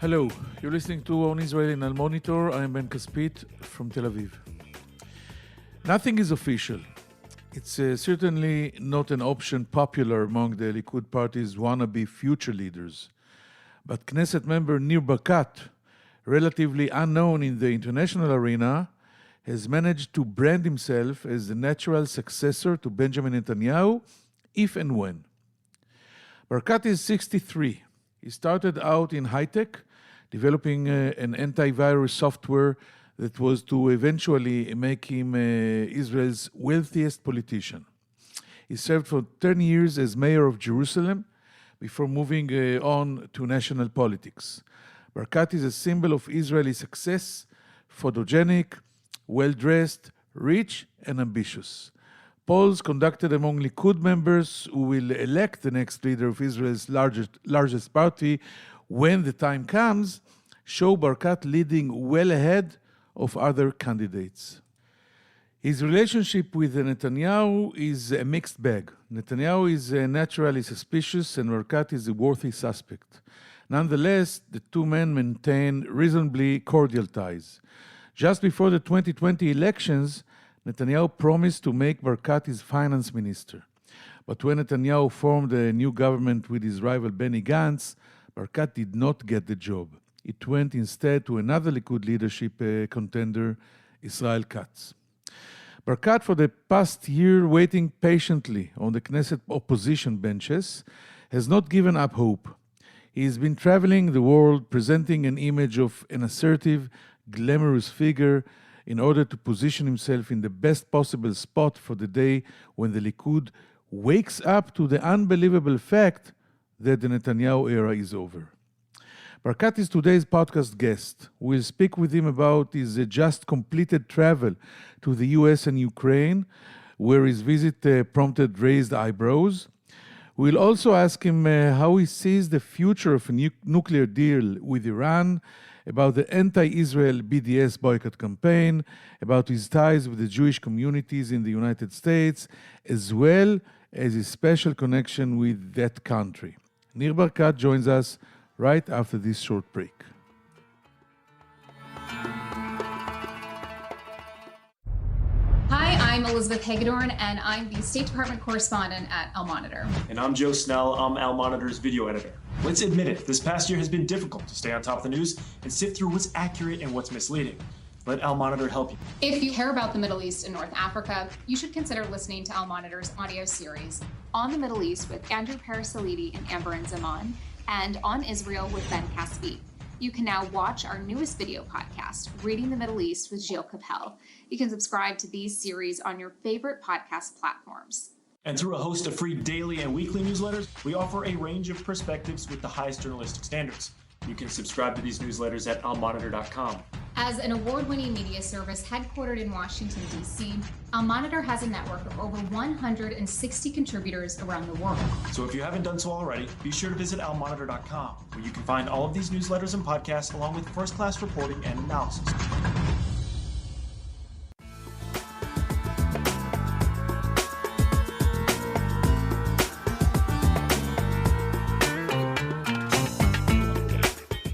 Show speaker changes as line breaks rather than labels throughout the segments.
Hello, you're listening to On Israel in Al Monitor. I'm Ben Caspit from Tel Aviv. Nothing is official. It's certainly not an option popular among the Likud party's wannabe future leaders. But Knesset member Nir Barkat, relatively unknown in the international arena, has managed to brand himself as the natural successor to Benjamin Netanyahu, if and when. Barkat is 63. He started out in high-tech, developing an antivirus software that was to eventually make him Israel's wealthiest politician. He served for 10 years as mayor of Jerusalem before moving on to national politics. Barkat is a symbol of Israeli success, photogenic, well-dressed, rich, and ambitious. Polls conducted among Likud members who will elect the next leader of Israel's largest party when the time comes show Barkat leading well ahead of other candidates. His relationship with Netanyahu is a mixed bag. Netanyahu is naturally suspicious and Barkat is a worthy suspect. Nonetheless, the two men maintain reasonably cordial ties. Just before the 2020 elections, Netanyahu promised to make Barkat his finance minister. But when Netanyahu formed a new government with his rival Benny Gantz, Barkat did not get the job. It went instead to another Likud leadership contender, Israel Katz. Barkat, for the past year, waiting patiently on the Knesset opposition benches, has not given up hope. He has been traveling the world presenting an image of an assertive, glamorous figure in order to position himself in the best possible spot for the day when the Likud wakes up to the unbelievable fact that the Netanyahu era is over. Barkat is today's podcast guest. We'll speak with him about his just completed travel to the US and Ukraine, where his visit prompted raised eyebrows. We'll also ask him how he sees the future of a nuclear deal with Iran, about the anti-Israel BDS boycott campaign, about his ties with the Jewish communities in the United States, as well as his special connection with that country. Nir Barkat joins us right after this short break.
Hi, I'm Elizabeth Hagedorn, and I'm the State Department correspondent at Al Monitor.
And I'm Joe Snell. I'm Al Monitor's video editor. Let's admit it, this past year has been difficult to stay on top of the news and sift through what's accurate and what's misleading. Let Al Monitor help you.
If you care about the Middle East and North Africa, you should consider listening to Al Monitor's audio series On the Middle East with Andrew Parasalidi and Amber and Zaman, and On Israel with Ben Caspit. You can now watch our newest video podcast, Reading the Middle East with Gilles Capel. You can subscribe to these series on your favorite podcast platforms.
And through a host of free daily and weekly newsletters, we offer a range of perspectives with the highest journalistic standards. You can subscribe to these newsletters at almonitor.com.
As an award-winning media service headquartered in Washington, D.C., Al Monitor has a network of over 160 contributors around the world.
So if you haven't done so already, be sure to visit almonitor.com, where you can find all of these newsletters and podcasts along with first-class reporting and analysis.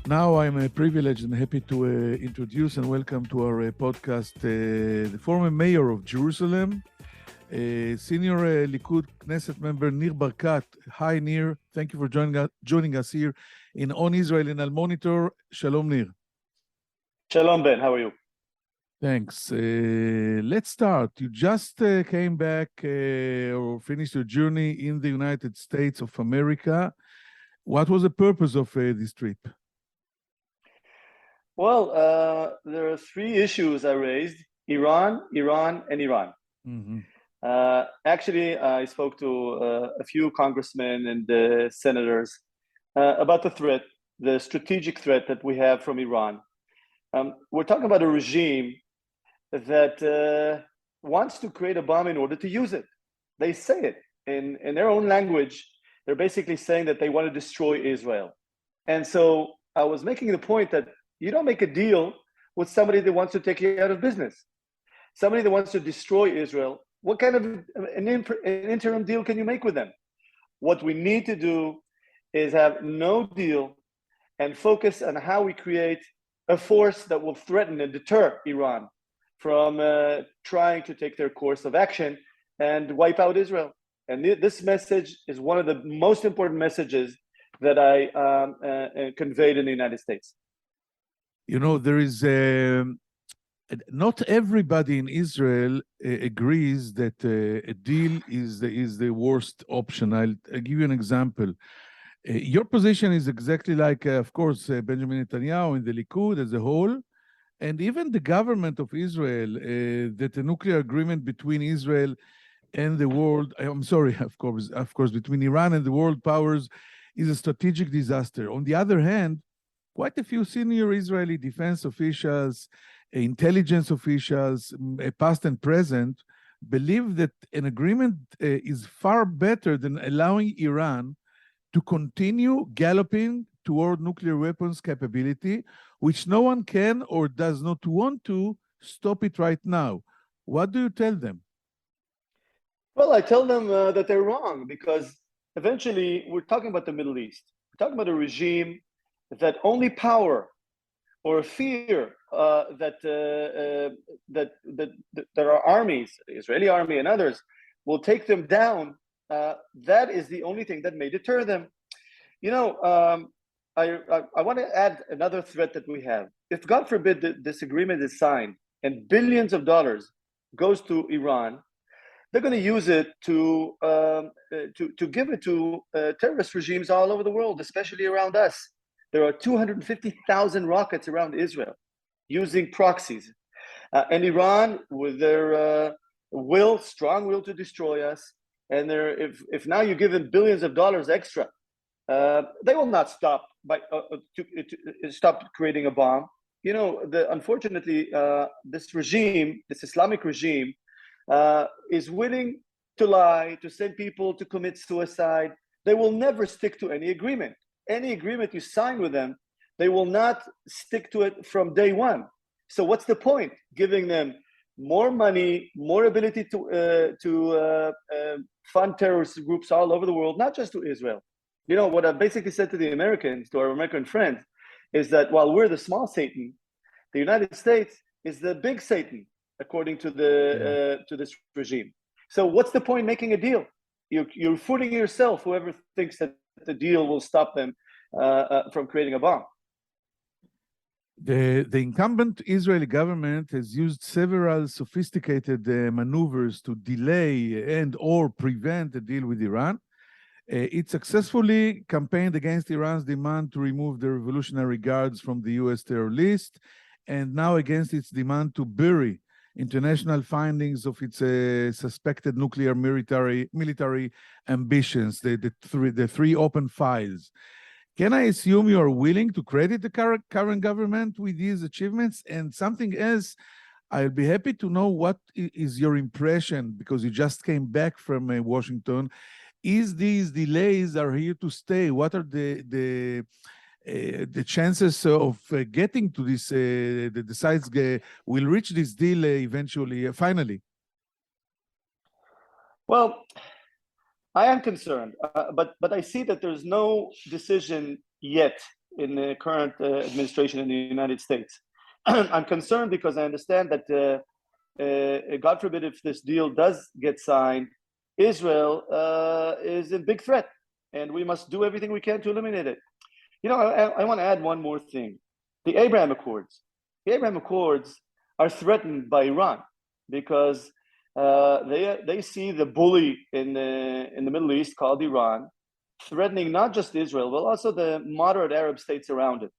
Now I'm privileged and happy to introduce and welcome to our podcast the former mayor of Jerusalem, senior Likud Knesset member Nir Barkat. Hi Nir, thank you for joining us here in On Israel in Al Monitor. Shalom Nir.
Shalom Ben, how are you?
Thanks. Let's start. You just came back or finished your journey in the United States of America. What was the purpose of this trip?
Well, there are three issues I raised: Iran, and Iran.
Mm-hmm.
Actually, I spoke to a few congressmen and senators about the threat, the strategic threat that we have from Iran. We're talking about a regime that wants to create a bomb in order to use it. They say it in their own language. They're basically saying that they want to destroy Israel. And so I was making the point that you don't make a deal with somebody that wants to take you out of business. Somebody that wants to destroy Israel, what kind of an interim deal can you make with them? What we need to do is have no deal and focus on how we create a force that will threaten and deter Iran from trying to take their course of action and wipe out Israel. And this message is one of the most important messages that I conveyed in the United States.
You know, there is not everybody in Israel agrees that a deal is the worst option. I'll give you an example. Your position is exactly like, of course, Benjamin Netanyahu in the Likud as a whole, and even the government of Israel, that a nuclear agreement between Israel and the world, I'm sorry, of course, between Iran and the world powers is a strategic disaster. On the other hand, quite a few senior Israeli defense officials, intelligence officials, past and present, believe that an agreement is far better than allowing Iran to continue galloping toward nuclear weapons capability, which no one can or does not want to stop it right now. What do you tell them?
Well, I tell them that they're wrong, because eventually we're talking about the Middle East. We're talking about a regime that only power or fear that our armies, the Israeli army and others, will take them down. That is the only thing that may deter them. You know, I want to add another threat that we have. If, God forbid, this agreement is signed and billions of dollars goes to Iran, they're going to use it to give it to terrorist regimes all over the world, especially around us. There are 250,000 rockets around Israel using proxies. And Iran, with their strong will to destroy us, and if now you give them billions of dollars extra, they will not stop stop creating a bomb. You know, unfortunately, this regime, this Islamic regime, is willing to lie, to send people to commit suicide. They will never stick to any agreement. Any agreement you sign with them, they will not stick to it from day one. So what's the point? Giving them more money, more ability to fund terrorist groups all over the world, not just to Israel. You know, what I basically said to the Americans, to our American friends, is that while we're the small Satan, the United States is the big Satan, according to to this regime. So what's the point making a deal? You're fooling yourself, whoever thinks that the deal will stop them from creating a bomb.
The incumbent Israeli government has used several sophisticated maneuvers to delay and or prevent a deal with Iran. It successfully campaigned against Iran's demand to remove the Revolutionary Guards from the US terror list, and now against its demand to bury international findings of its suspected nuclear military ambitions, the three open files. Can I assume you are willing to credit the current government with these achievements? And something else, I'll be happy to know what is your impression, because you just came back from Washington. Is these delays are here to stay? What are the chances of getting to this, the sides will reach this deal eventually, finally?
Well, I am concerned, but I see that there's no decision yet in the current administration in the United States. I'm concerned because I understand that, God forbid, if this deal does get signed, Israel is a big threat, and we must do everything we can to eliminate it. You know, I want to add one more thing. The Abraham Accords. The Abraham Accords are threatened by Iran because they see the bully in the Middle East called Iran threatening not just Israel, but also the moderate Arab states around it.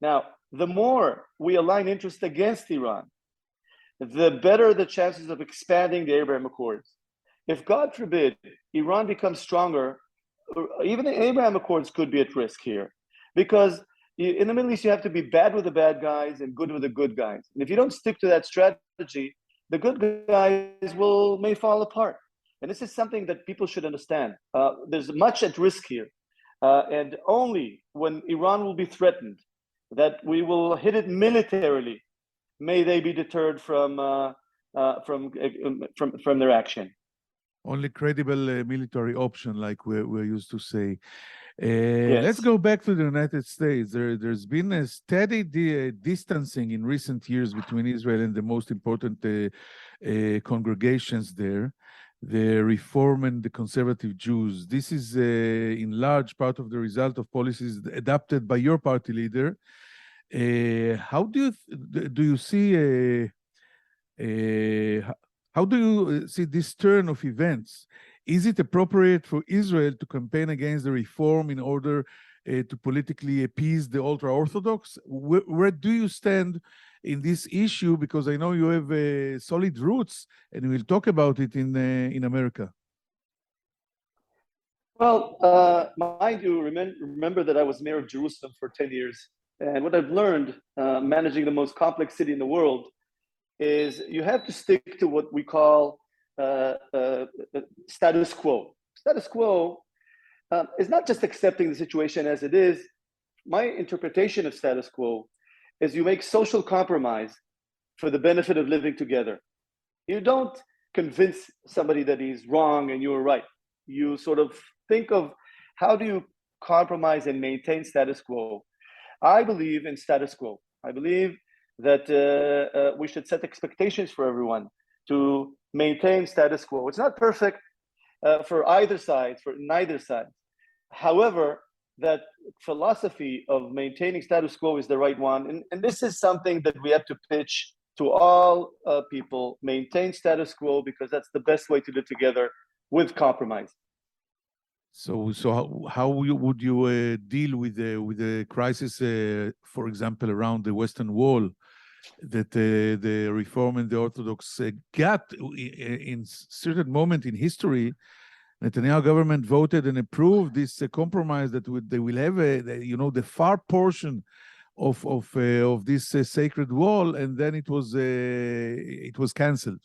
Now, the more we align interests against Iran, the better the chances of expanding the Abraham Accords. If, God forbid, Iran becomes stronger, even the Abraham Accords could be at risk here. Because in the Middle East, you have to be bad with the bad guys and good with the good guys. And if you don't stick to that strategy, the good guys may fall apart. And this is something that people should understand. There's much at risk here. And only when Iran will be threatened, that we will hit it militarily, may they be deterred from their action.
only credible military option, like we're used to say. Let's
Yes.
go back to the United States. There's been a steady distancing in recent years between Israel and the most important congregations there, the Reform and the Conservative Jews. This is in large part of the result of policies adopted by your party leader. How do you see how do you see this turn of events? Is it appropriate for Israel to campaign against the reform in order to politically appease the ultra-Orthodox? Where do you stand in this issue? Because I know you have solid roots, and we'll talk about it in America.
Well, mind you, remember that I was mayor of Jerusalem for 10 years. And what I've learned managing the most complex city in the world is you have to stick to what we call status quo. Status quo is not just accepting the situation as it is. My interpretation of status quo is you make social compromise for the benefit of living together. You don't convince somebody that he's wrong and you're right. You sort of think of how do you compromise and maintain status quo. I believe in status quo. I believe that we should set expectations for everyone to maintain status quo. It's not perfect for either side, for neither side. However, that philosophy of maintaining status quo is the right one. And this is something that we have to pitch to all people, maintain status quo, because that's the best way to live together with compromise.
So how would you deal with the crisis, for example, around the Western Wall, that the Reform and the Orthodox got in certain moment in history? Netanyahu government voted and approved this compromise that they will have the far portion of this sacred wall, and then it was cancelled.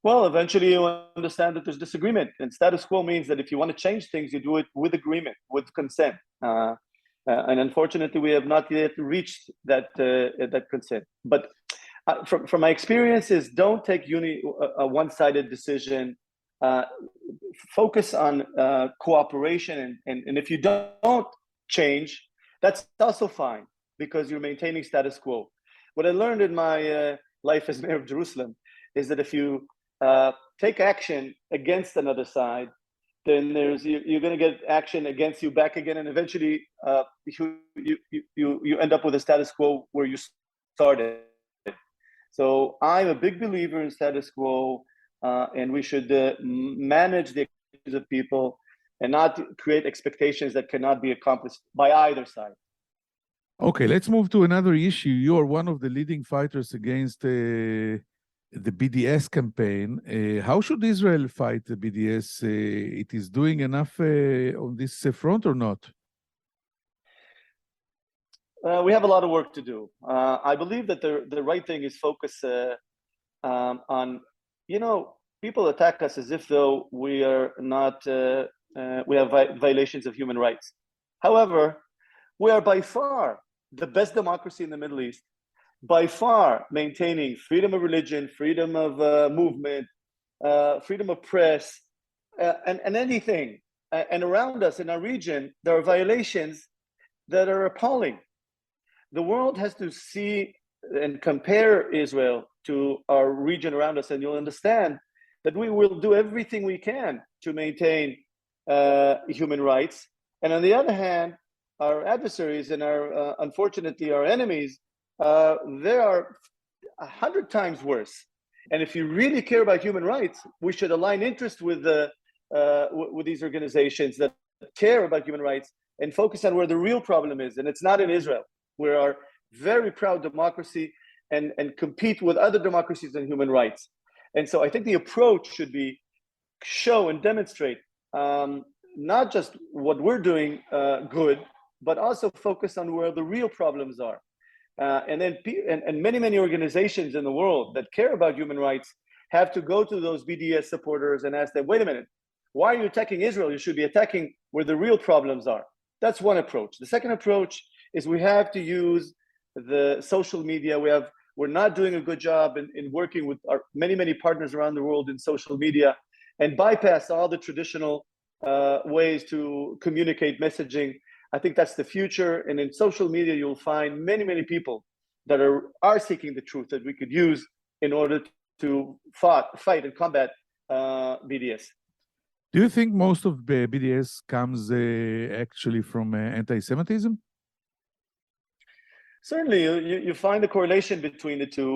Well, eventually you understand that there's disagreement, and status quo means that if you want to change things, you do it with agreement, with consent. And unfortunately, we have not yet reached that consent. But from my experiences, don't take a one-sided decision. Focus on cooperation, and if you don't change, that's also fine, because you're maintaining status quo. What I learned in my life as mayor of Jerusalem is that if you take action against another side, then you're going to get action against you back again, and eventually you end up with a status quo where you started. So I'm a big believer in status quo, and we should manage the expectations of people and not create expectations that cannot be accomplished by either side.
Okay, let's move to another issue. You are one of the leading fighters against the BDS campaign. How should Israel fight the BDS? It is doing enough on this front or not?
We have a lot of work to do. I believe that the right thing is focus on, people attack us as if though we are not, we have violations of human rights. However, we are by far the best democracy in the Middle East, by far maintaining freedom of religion, freedom of movement, freedom of press, and anything. And around us in our region, there are violations that are appalling. The world has to see and compare Israel to our region around us, and you'll understand that we will do everything we can to maintain human rights. And on the other hand, our adversaries and unfortunately, our enemies, they are 100 times worse. And if you really care about human rights, we should align interest with these organizations that care about human rights and focus on where the real problem is. And it's not in Israel. We are very proud democracy and compete with other democracies on human rights. And so I think the approach should be show and demonstrate not just what we're doing good, but also focus on where the real problems are. And many organizations in the world that care about human rights have to go to those BDS supporters and ask them, wait a minute, why are you attacking Israel? You should be attacking where the real problems are. That's one approach. The second approach is we have to use the social media. We're not doing a good job in working with our many partners around the world in social media. and bypass all the traditional ways to communicate messaging. I think that's the future. And in social media, you'll find many, many people that are seeking the truth that we could use in order to fight and combat BDS.
Do you think most of the BDS comes actually from anti-Semitism?
Certainly, you find a correlation between the two.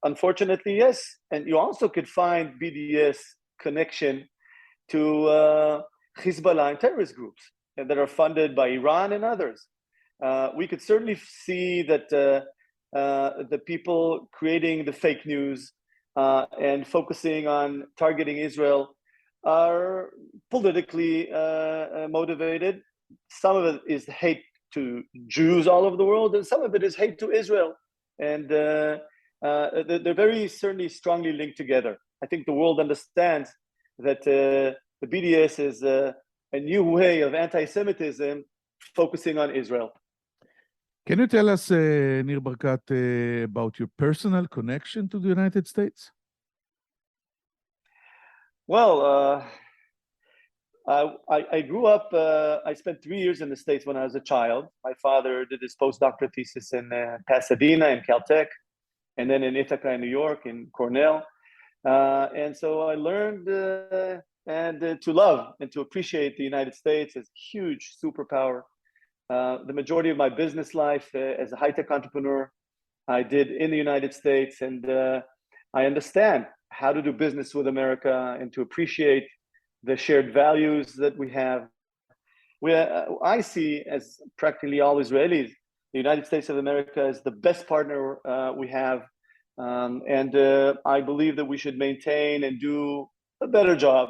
Unfortunately, yes. And you also could find BDS connection to Hezbollah and terrorist groups that are funded by Iran and others. We could certainly see that the people creating the fake news and focusing on targeting Israel are politically motivated. Some of it is hate to Jews all over the world, and some of it is hate to Israel. And they're very certainly strongly linked together. I think the world understands that the BDS is a new way of anti-Semitism focusing on Israel.
Can you tell us, Nir Barkat, about your personal connection to the United States?
Well, I grew up, I spent 3 years in the States when I was a child. My father did his postdoctoral thesis in Pasadena and Caltech, and then in Ithaca in New York, in Cornell. And so I learned to love and to appreciate the United States as a huge superpower. The majority of my business life as a high-tech entrepreneur, I did in the United States, and I understand how to do business with America and to appreciate the shared values that we have. I see, as practically all Israelis, the United States of America is the best partner we have. And I believe that we should maintain and do a better job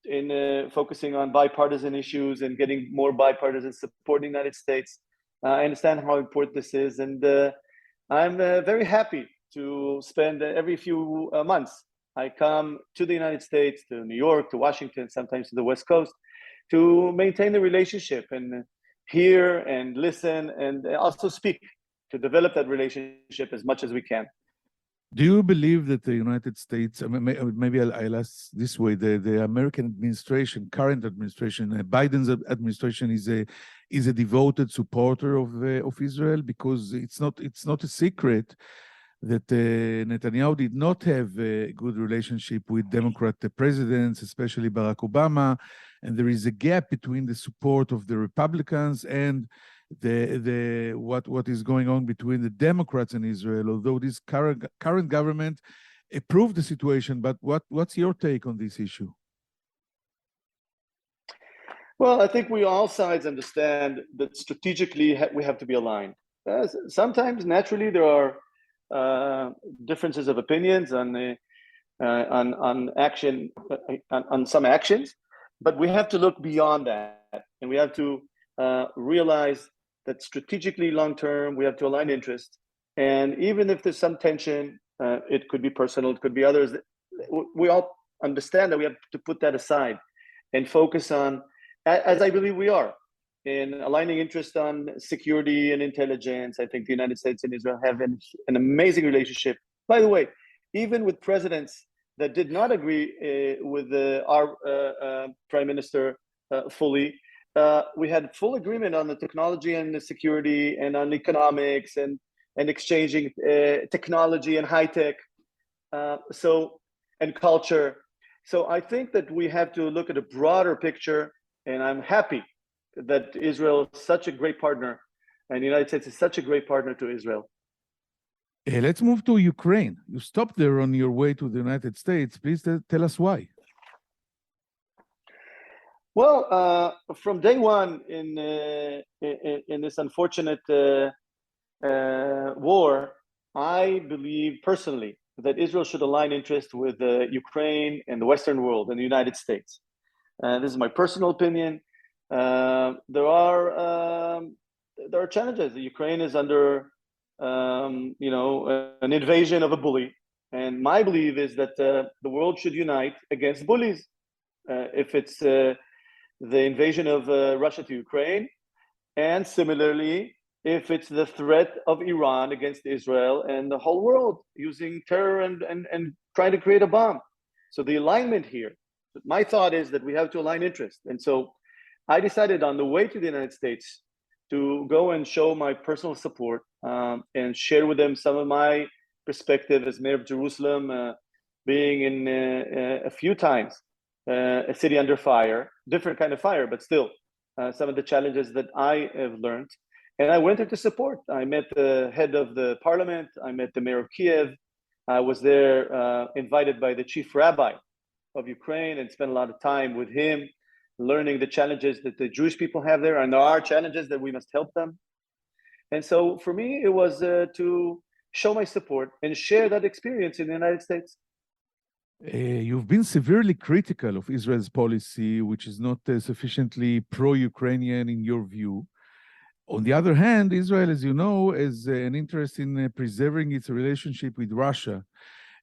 in focusing on bipartisan issues and getting more bipartisan support in the United States. I understand how important this is, and I'm very happy to spend every few months. I come to the United States, to New York, to Washington, sometimes to the West Coast, to maintain the relationship and hear and listen and also speak, to develop that relationship as much as we can.
Do you believe that the United States, maybe I'll ask this way, the American administration, current administration, Biden's administration is a devoted supporter of Israel? Because it's not a secret that Netanyahu did not have a good relationship with Democrat presidents, especially Barack Obama, and there is a gap between the support of the Republicans and what is going on between the Democrats in Israel. Although this current government approved the situation, but what's your take on this issue?
Well, I think all sides understand that strategically we have to be aligned. Sometimes, naturally, there are differences of opinions on action, on some actions, but we have to look beyond that, and we have to realize that strategically, long term, we have to align interests. And even if there's some tension, it could be personal, it could be others. We all understand that we have to put that aside and focus on, as I believe we are, in aligning interest on security and intelligence. I think the United States and Israel have an amazing relationship. By the way, even with presidents that did not agree with our prime minister fully, we had full agreement on the technology and the security and on economics and exchanging technology and high tech, and culture. So I think that we have to look at a broader picture, and I'm happy that Israel is such a great partner, and the United States is such a great partner to Israel.
Let's move to Ukraine. You stopped there on your way to the United States. Please tell us why.
Well, from day one in this unfortunate war, I believe personally that Israel should align interest with Ukraine and the Western world and the United States. This is my personal opinion. There are challenges. Ukraine is under, an invasion of a bully, and my belief is that the world should unite against bullies. If it's the invasion of Russia to Ukraine, and similarly, if it's the threat of Iran against Israel and the whole world using terror and trying to create a bomb. So the alignment here, my thought is that we have to align interests. And so I decided on the way to the United States to go and show my personal support and share with them some of my perspective as mayor of Jerusalem, being in a few times a city under fire, different kind of fire, but still some of the challenges that I have learned. And I went there to support. I met the head of the parliament. I met the mayor of Kiev. I was there invited by the chief rabbi of Ukraine and spent a lot of time with him, learning the challenges that the Jewish people have there. And there are challenges that we must help them. And so for me, it was to show my support and share that experience in the United States.
You've been severely critical of Israel's policy, which is not sufficiently pro-Ukrainian in your view. On the other hand, Israel, as you know, has an interest in preserving its relationship with Russia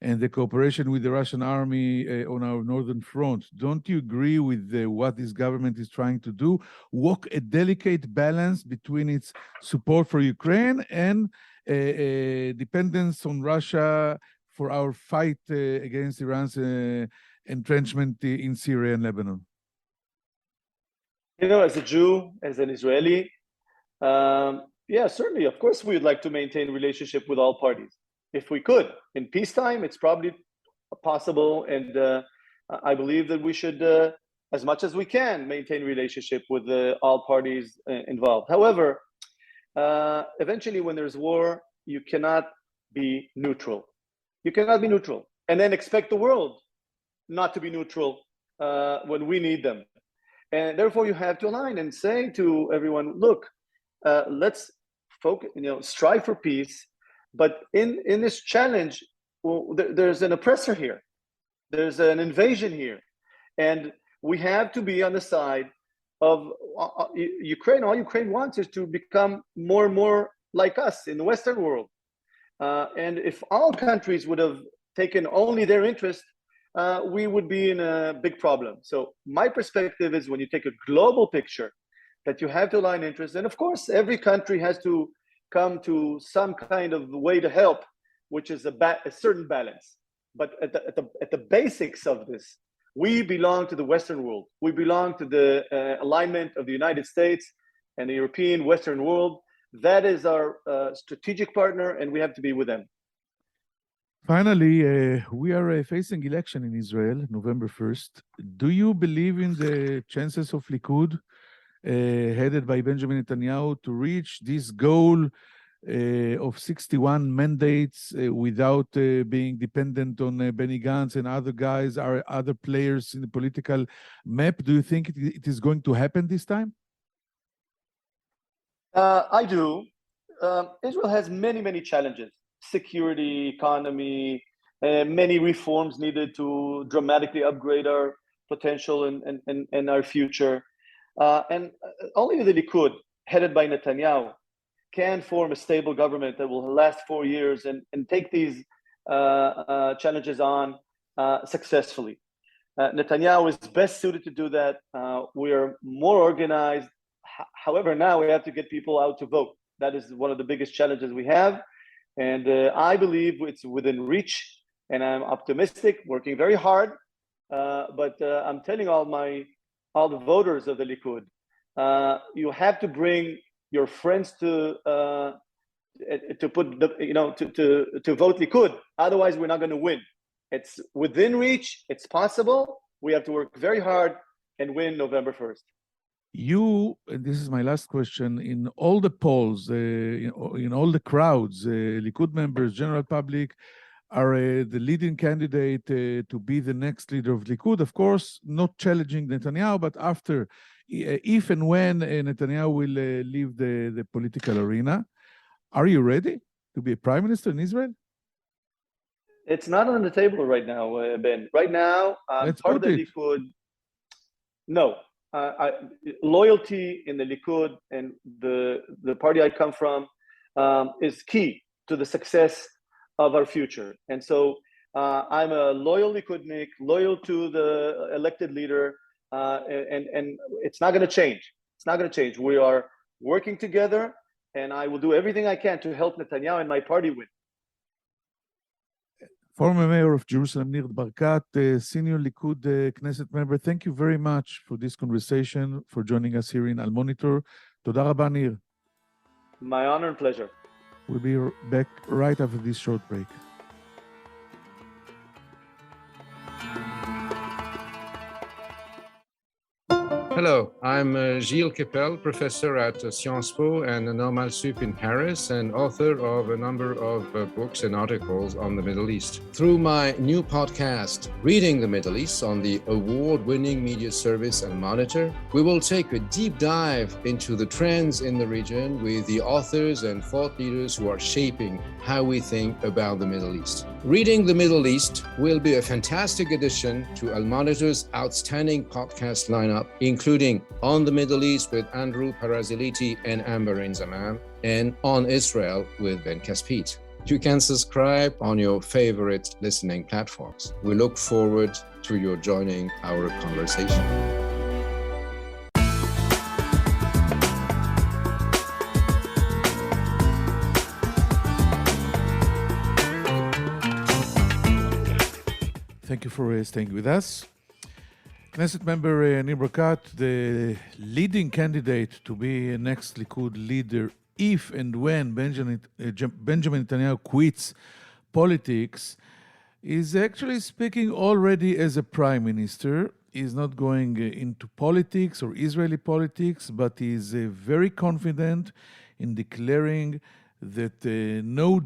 and the cooperation with the Russian army on our northern front. Don't you agree with what this government is trying to do? Walk a delicate balance between its support for Ukraine and dependence on Russia for our fight against Iran's entrenchment in Syria and Lebanon?
You know, as a Jew, as an Israeli, yeah, certainly, of course, we would like to maintain relationship with all parties. If we could. In peacetime, it's probably possible. And I believe that we should, as much as we can, maintain relationship with all parties involved. However, eventually when there's war, you cannot be neutral. You cannot be neutral and then expect the world not to be neutral when we need them. And therefore you have to align and say to everyone, look, let's focus, strive for peace. But in this challenge, well, there's an oppressor here. There's an invasion here. And we have to be on the side of Ukraine. All Ukraine wants is to become more and more like us in the Western world. And if all countries would have taken only their interest, we would be in a big problem. So my perspective is when you take a global picture, that you have to align interests. And of course, every country has to come to some kind of way to help, which is a certain balance. But at the basics of this, we belong to the Western world. We belong to the alignment of the United States and the European Western world. That is our strategic partner, and we have to be with them.
Finally, we are facing election in Israel, November 1st. Do you believe in the chances of Likud, headed by Benjamin Netanyahu, to reach this goal of 61 mandates without being dependent on Benny Gantz and other guys, or other players in the political map? Do you think it is going to happen this time?
I do. Israel has many, many challenges. Security, economy, many reforms needed to dramatically upgrade our potential and our future. And only the Likud, headed by Netanyahu, can form a stable government that will last 4 years and take these challenges on successfully. Netanyahu is best suited to do that. We are more organized. However, now we have to get people out to vote. That is one of the biggest challenges we have. And I believe it's within reach, and I'm optimistic, working very hard. But I'm telling all the voters of the Likud, you have to bring your friends to put to vote Likud. Otherwise, we're not going to win. It's within reach. It's possible. We have to work very hard and win November 1st.
You, and this is my last question, in all the polls, in all the crowds, Likud members, general public, are the leading candidate to be the next leader of Likud. Of course, not challenging Netanyahu, but after, if and when Netanyahu will leave the political arena. Are you ready to be a prime minister in Israel?
It's not on the table right now, Ben. Right now, part of the Likud. No. Loyalty in the Likud and the party I come from is key to the success of our future. And so I'm a loyal Likudnik, loyal to the elected leader, and it's not going to change. It's not going to change. We are working together, and I will do everything I can to help Netanyahu and my party win.
Former Mayor of Jerusalem, Nir Barkat, Senior Likud Knesset member, thank you very much for this conversation, for joining us here in Al Monitor. Toda rabba, Nir.
My honor and pleasure.
We'll be back right after this short break.
Hello, I'm Gilles Kepel, professor at Sciences Po and Normal Sup in Paris, and author of a number of books and articles on the Middle East. Through my new podcast, Reading the Middle East, on the award-winning media service Al Monitor, we will take a deep dive into the trends in the region with the authors and thought leaders who are shaping how we think about the Middle East. Reading the Middle East will be a fantastic addition to Al Monitor's outstanding podcast lineup, including On the Middle East with Andrew Paraziliti and Amber Zaman, and On Israel with Ben Caspit. You can subscribe on your favorite listening platforms. We look forward to your joining our conversation.
Thank you for staying with us. Knesset member Nir Barkat, the leading candidate to be next Likud leader if and when Benjamin Netanyahu quits politics, is actually speaking already as a prime minister. He's not going into politics or Israeli politics, but he's very confident in declaring that no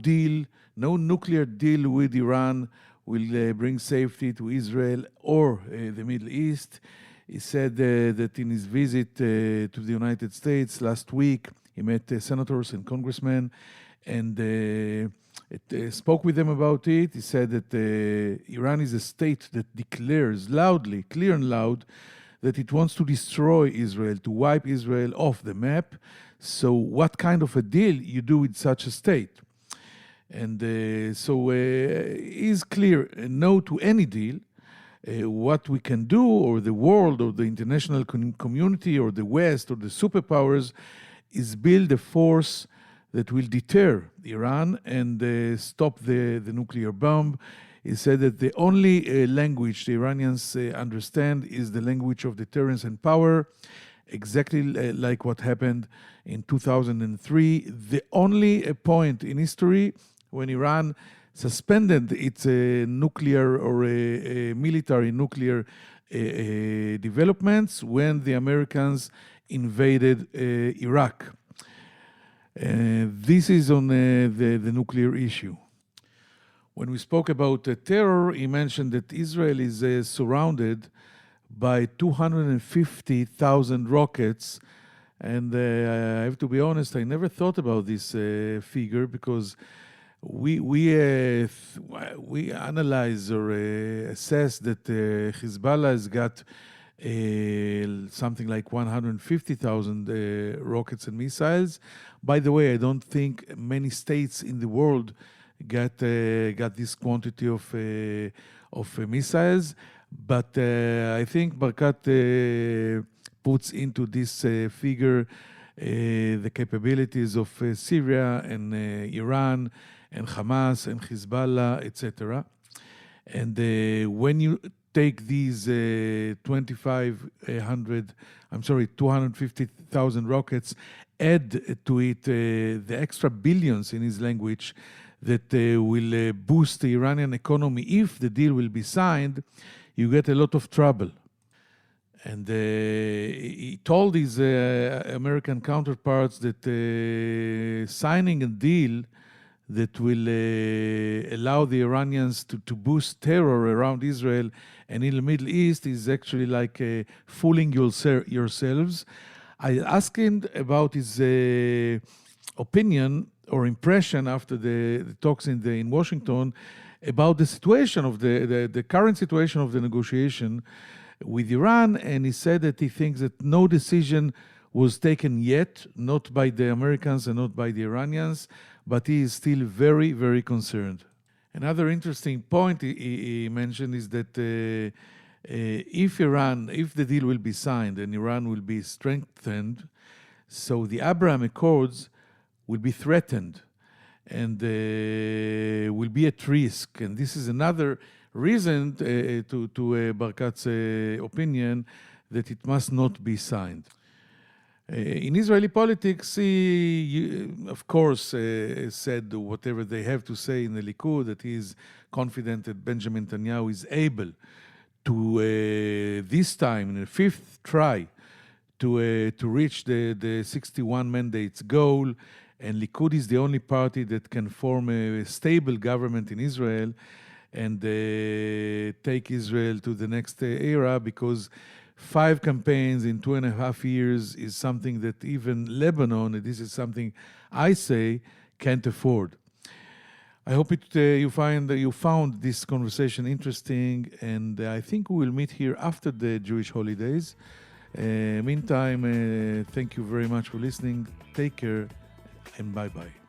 nuclear deal with Iran will bring safety to Israel or the Middle East. He said that in his visit to the United States last week, he met senators and congressmen and spoke with them about it. He said that Iran is a state that declares loudly, clear and loud, that it wants to destroy Israel, to wipe Israel off the map. So what kind of a deal you do with such a state? And so is clear, no to any deal. What we can do, or the world, or the international community, or the West, or the superpowers, is build a force that will deter Iran and stop the nuclear bomb. He said that the only language the Iranians understand is the language of deterrence and power, exactly like what happened in 2003. The only point in history when Iran suspended its nuclear or military nuclear developments when the Americans invaded Iraq. This is on the nuclear issue. When we spoke about terror, he mentioned that Israel is surrounded by 250,000 rockets. And I have to be honest, I never thought about this figure because we analyze or assess that Hezbollah has got something like 150,000 rockets and missiles. By the way, I don't think many states in the world got this quantity of missiles, but I think Barkat puts into this figure the capabilities of Syria and Iran and Hamas and Hezbollah, etc. And when you take these 250,000 rockets, add to it the extra billions in his language that will boost the Iranian economy if the deal will be signed, you get a lot of trouble. And he told his American counterparts that signing a deal that will allow the Iranians to boost terror around Israel and in the Middle East is actually like fooling yourselves. I asked him about his opinion or impression after the talks in Washington about the situation of the current situation of the negotiation with Iran, and he said that he thinks that no decision was taken yet, not by the Americans and not by the Iranians, but he is still very, very concerned. Another interesting point he mentioned is that if the deal will be signed and Iran will be strengthened, so the Abraham Accords will be threatened. and will be at risk. And this is another reason to Barkat's opinion that it must not be signed. In Israeli politics, he, of course, said whatever they have to say in the Likud, that he is confident that Benjamin Netanyahu is able to, this time, in the fifth try, to reach the 61 mandates goal, and Likud is the only party that can form a stable government in Israel and take Israel to the next era, because 5 campaigns in 2.5 years is something that even Lebanon, and this is something I say, can't afford. I hope you found this conversation interesting, and I think we will meet here after the Jewish holidays. Meantime, thank you very much for listening. Take care, and bye-bye.